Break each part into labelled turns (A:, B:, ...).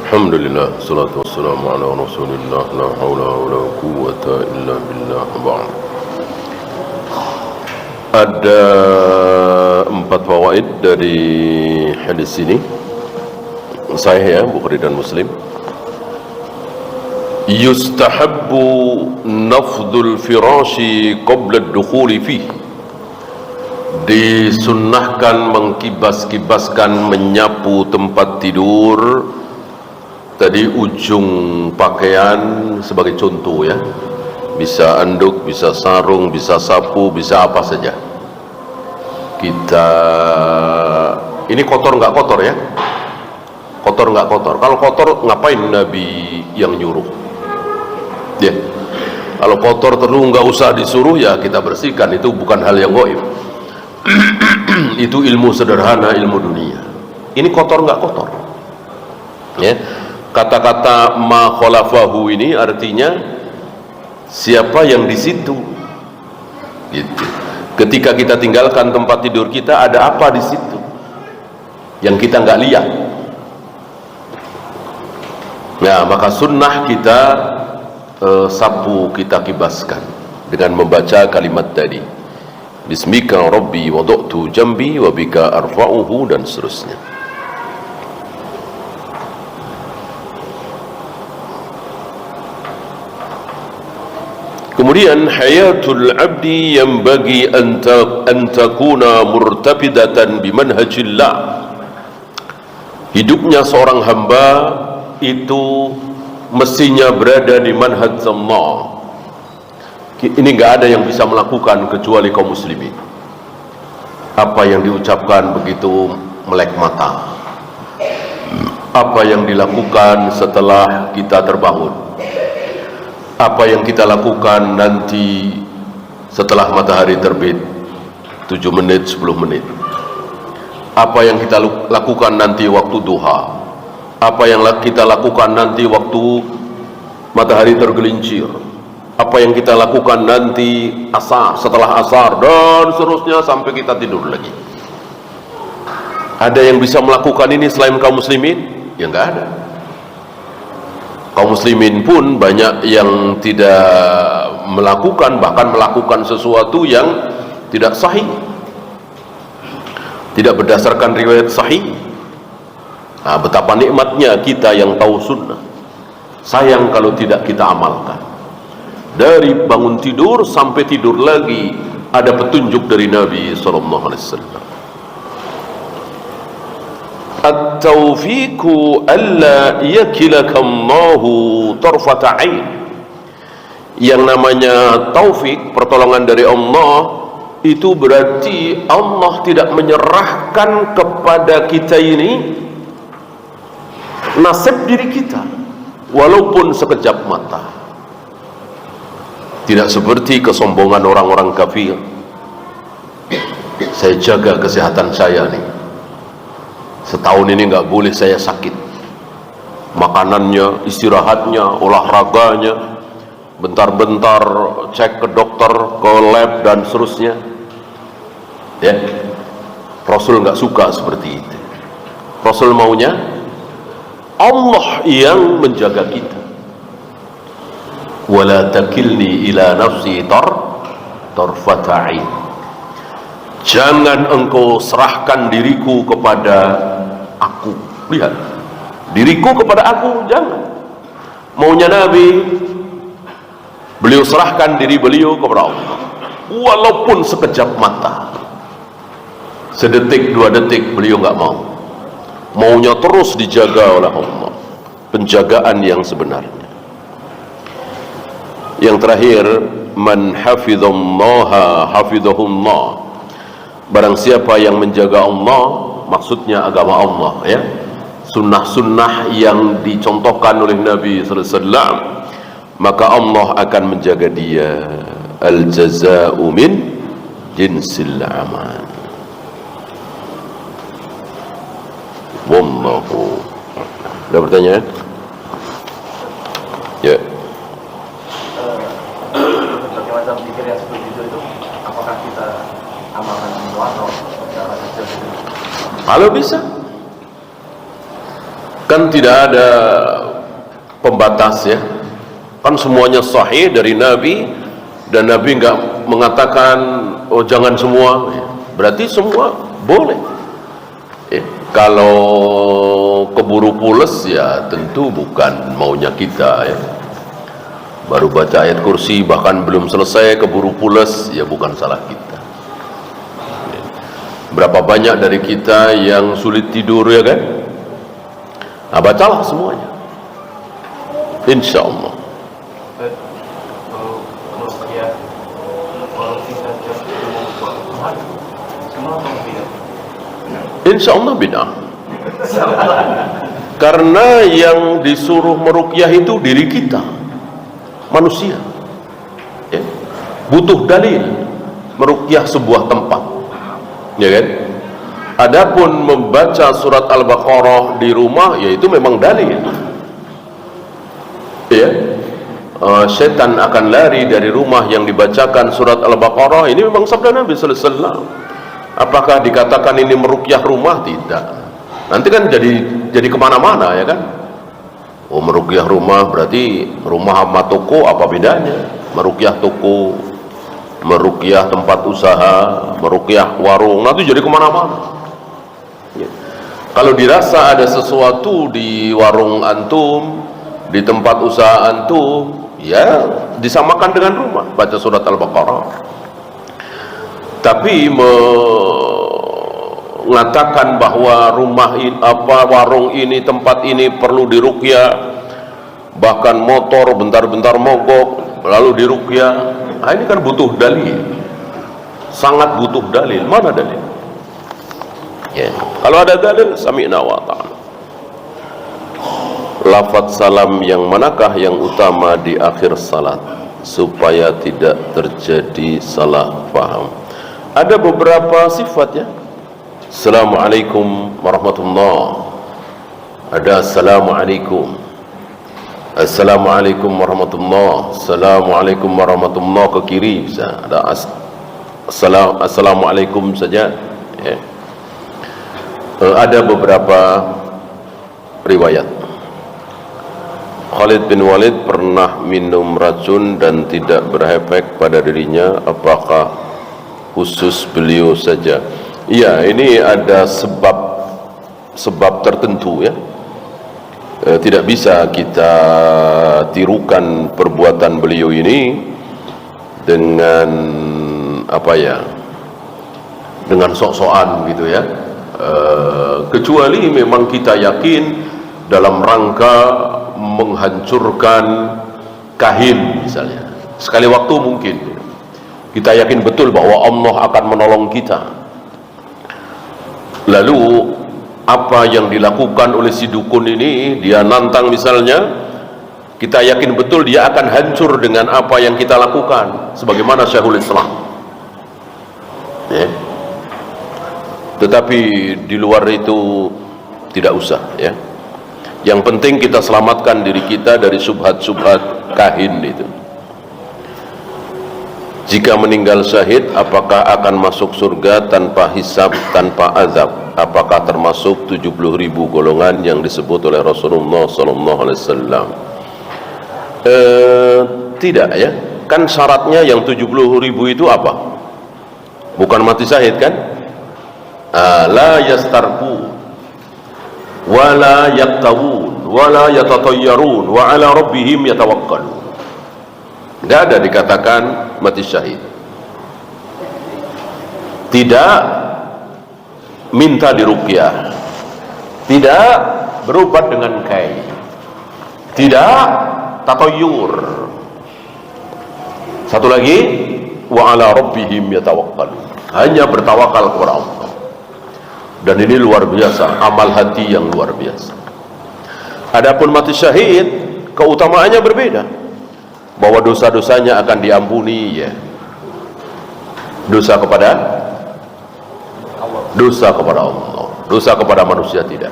A: Alhamdulillah, salatu wassalamu ala rasulillah, la hawla wa la quwwata illa billah. Ba'd. Ada 4 fawaid dari hadis ini, sahih ya, Bukhari dan Muslim. Yustahabbu nafdul firashi qabla ad-dukhuli fihi. Disunnahkan mengkibas-kibaskan, menyapu tempat tidur. Tadi ujung pakaian sebagai contoh ya, bisa anduk, bisa sarung, bisa sapu, bisa apa saja. Kita ini kotor nggak kotor ya? Kotor nggak kotor? Kalau kotor ngapain Nabi yang nyuruh? Ya, kalau kotor terus nggak usah disuruh ya kita bersihkan, itu bukan hal yang gaib. Itu ilmu sederhana, ilmu dunia. Ini kotor nggak kotor? Ya. Kata-kata ma khalafahu ini artinya siapa yang di situ. Gitu. Ketika kita tinggalkan tempat tidur kita, ada apa di situ yang kita nggak lihat. Nah, maka sunnah kita sapu, kita kibaskan dengan membaca kalimat tadi. Bismika rabbi wada'tu jambi wa bika arfa'uhu, dan seterusnya. Kemudian hayatul abdi yang bagi an takuna murtabidatan bimanhajillah. Hidupnya seorang hamba itu mestinya berada di manhaj Allah. Ini nggak ada yang bisa melakukan kecuali kaum muslimin. Apa yang diucapkan begitu melek mata, apa yang dilakukan setelah kita terbangun, apa yang kita lakukan nanti setelah matahari terbit 7 menit, 10 menit, apa yang kita lakukan nanti waktu duha, apa yang kita lakukan nanti waktu matahari tergelincir, apa yang kita lakukan nanti asar, setelah asar, dan seterusnya sampai kita tidur lagi. Ada yang bisa melakukan ini selain kaum muslimin? Ya nggak ada. Kaum muslimin pun banyak yang tidak melakukan, bahkan melakukan sesuatu yang tidak sahih, tidak berdasarkan riwayat sahih. Nah, betapa nikmatnya kita yang tahu sunnah. Sayang kalau tidak kita amalkan. Dari bangun tidur sampai tidur lagi ada petunjuk dari Nabi SAW. At-taufiqu alla yakilakallahu tarfata ain. Yang namanya taufik, pertolongan dari Allah, itu berarti Allah tidak menyerahkan kepada kita ini nasib diri kita walaupun sekejap mata. Tidak seperti kesombongan orang-orang kafir. Saya jaga kesehatan saya nih, setahun ini nggak boleh saya sakit. Makanannya, istirahatnya, olahraganya, bentar-bentar cek ke dokter, ke lab, dan seterusnya. Ya, Rasul nggak suka seperti itu. Rasul maunya Allah yang menjaga kita. Wala takilni ila nafsi tarfata ain. Jangan engkau serahkan diriku kepada aku. Lihat, diriku kepada aku, jangan. Maunya Nabi, beliau serahkan diri beliau kepada Allah walaupun sekejap mata, sedetik 2 detik beliau nggak mau. Maunya terus dijaga oleh Allah, penjagaan yang sebenarnya. Yang terakhir, man hafizallaha hafizahullah. Barang siapa yang menjaga Allah, maksudnya agama Allah ya, sunnah-sunnah yang dicontohkan oleh Nabi SAW, maka Allah akan menjaga dia. Al-jaza'u min jinsil amal. Wallahu. Ada pertanyaan? Ya.
B: Berbagai macam zikir yang seperti itu, apakah kita amalkan semua atau secara kecil?
A: Kalau bisa, Kan tidak ada pembatas ya, kan semuanya sahih dari Nabi, dan Nabi nggak mengatakan oh jangan semua, berarti semua boleh. Kalau keburu pules ya tentu bukan maunya kita ya. Baru baca ayat kursi bahkan belum selesai keburu pules, ya bukan salah kita. Berapa banyak dari kita yang sulit tidur ya kan? Nah, bacalah semuanya, insya Allah.
B: Kalau saya kalau kita jadi membuat kenapa tidak?
A: Insya Allah bid'ah. Karena yang disuruh meruqyah itu diri kita, manusia ya. Butuh dalil meruqyah sebuah tempat ya kan. Adapun membaca surat Al-Baqarah di rumah, ya itu memang dalil ya. Setan akan lari dari rumah yang dibacakan surat Al-Baqarah, ini memang sabda Nabi sallallahu alaihi wasallam. Apakah dikatakan ini meruqyah rumah? Tidak. Nanti kan jadi kemana-mana ya kan. Oh, meruqyah rumah berarti rumah sama toko apa bedanya? Meruqyah toko, meruqyah tempat usaha, meruqyah warung, nanti jadi kemana-mana ya. Kalau dirasa ada sesuatu di warung antum, di tempat usaha antum, ya disamakan dengan rumah, baca surat Al-Baqarah. Tapi mengatakan bahwa rumah ini, warung ini, tempat ini perlu diruqyah, bahkan motor bentar-bentar mogok lalu diruqyah, nah ini kan butuh dalil, sangat butuh dalil. Mana dalil ya? Kalau ada dalil, sami'na wa ta'ala. Lafaz salam yang manakah yang utama di akhir salat supaya tidak terjadi salah paham? Ada beberapa sifat ya. Assalamualaikum warahmatullahi, ada assalamualaikum, assalamualaikum warahmatullahi, assalamualaikum warahmatullahi ke kiri bisa, ada assalamualaikum saja ya. Ada beberapa riwayat Khalid bin Walid pernah minum racun dan tidak berefek pada dirinya, apakah khusus beliau saja? Iya, ini ada sebab tertentu ya. Tidak bisa kita tirukan perbuatan beliau ini dengan apa ya, dengan sok-sokan gitu ya. Kecuali memang kita yakin dalam rangka menghancurkan kahin misalnya, sekali waktu mungkin kita yakin betul bahwa Allah akan menolong kita, lalu apa yang dilakukan oleh si dukun ini, dia nantang misalnya, kita yakin betul dia akan hancur dengan apa yang kita lakukan, sebagaimana Syekhul Islam ya. Tetapi di luar itu tidak usah ya. Yang penting kita selamatkan diri kita dari subhat-subhat kahin itu. Jika meninggal syahid, apakah akan masuk surga tanpa hisab, tanpa azab? Apakah termasuk 70.000 golongan yang disebut oleh Rasulullah SAW? Tidak ya. Kan syaratnya yang 70.000 itu apa? Bukan mati syahid kan? La yastarqu wala yaktawun wala yatatayyarun wa ala rabbihim yatawakkalun. Tidak ada dikatakan mati syahid. Tidak minta diruqyah, tidak berobat dengan kain, tidak tatayyur. Satu lagi, wa ala rabbihim yatawakkalun, hanya bertawakal kepada Allah. Dan ini luar biasa, amal hati yang luar biasa. Adapun mati syahid, keutamaannya berbeda, bahwa dosa-dosanya akan diampuni ya. Dosa kepada Allah, dosa kepada Allah, dosa kepada manusia tidak.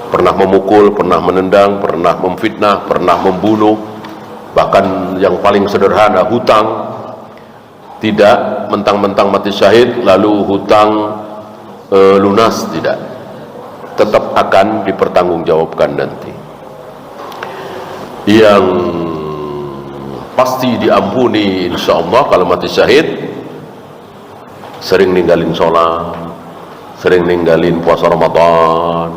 A: Pernah memukul, pernah menendang, pernah memfitnah, pernah membunuh, bahkan yang paling sederhana hutang. Tidak mentang-mentang mati syahid lalu hutang lunas, tidak. tetap akan dipertanggungjawabkan nanti. Yang pasti diampuni insyaallah kalau mati syahid, sering ninggalin sholat, sering ninggalin puasa Ramadan,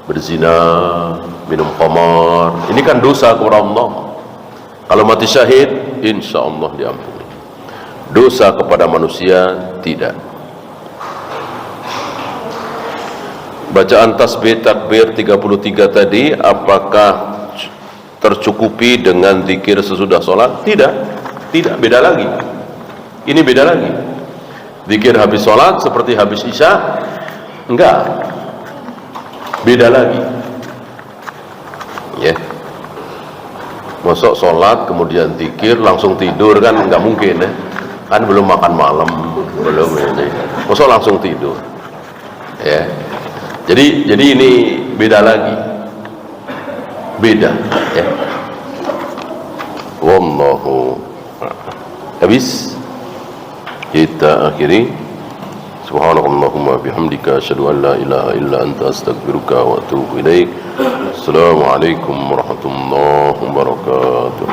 A: berzina, minum khamar, ini kan dosa kepada Allah. Kalau mati syahid insyaallah diampuni. Dosa kepada manusia tidak. Bacaan tasbih takbir 33 tadi apakah tercukupi dengan zikir sesudah sholat? Tidak, beda lagi. Ini beda lagi. Zikir habis sholat seperti habis isya? Enggak, beda lagi. Ya, masuk sholat kemudian zikir langsung tidur kan enggak mungkin ya. Kan belum makan malam, belum ini. Masuk langsung tidur. Ya. Jadi ini beda lagi. Beda ya. Wallahu habis kita akhiri. Subhanakallahumma bihamdika asyhadu an la ilaha illa anta astaghfiruka wa atubu ilaik. Assalamualaikum warahmatullahi wabarakatuh.